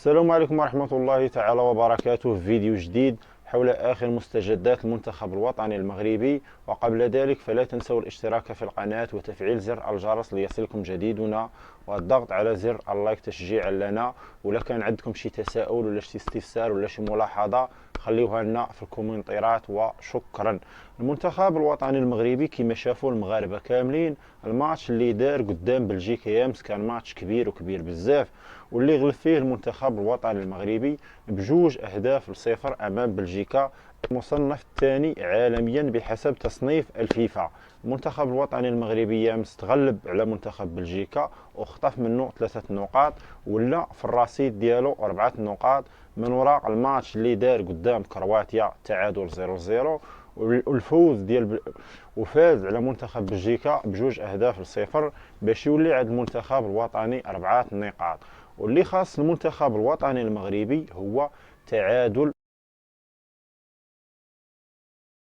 السلام عليكم ورحمة الله تعالى وبركاته. في فيديو جديد حول آخر مستجدات المنتخب الوطني المغربي. وقبل ذلك فلا تنسوا الاشتراك في القناة وتفعيل زر الجرس ليصلكم جديدنا، والضغط على زر اللايك تشجيعا لنا. ولا كان عندكم شي تساؤل ولا شي استفسار ولا شي ملاحظة خليوها لنا في الكومنتيرات، وشكرا. المنتخب الوطني المغربي كما شافوا المغاربة كاملين، الماتش اللي دار قدام بلجيكا يامس كان ماتش كبير وكبير بزاف، واللي غلب فيه المنتخب الوطني المغربي بجوج أهداف لصفر أمام بلجيكا، المصنف الثاني عالميا بحسب تصنيف الفيفا. المنتخب الوطني المغربي يامس تغلب على منتخب بلجيكا وخطف منه 3 نقاط، ولا في الرصيد ديالو 4 نقاط من وراء الماتش اللي دار قدام كرواتيا تعادل 0-0، والفوز وفاز على منتخب بلجيكا بجوج أهداف لصفر باش يولي عند المنتخب الوطني 4 نقاط. واللي خاص المنتخب الوطني المغربي هو تعادل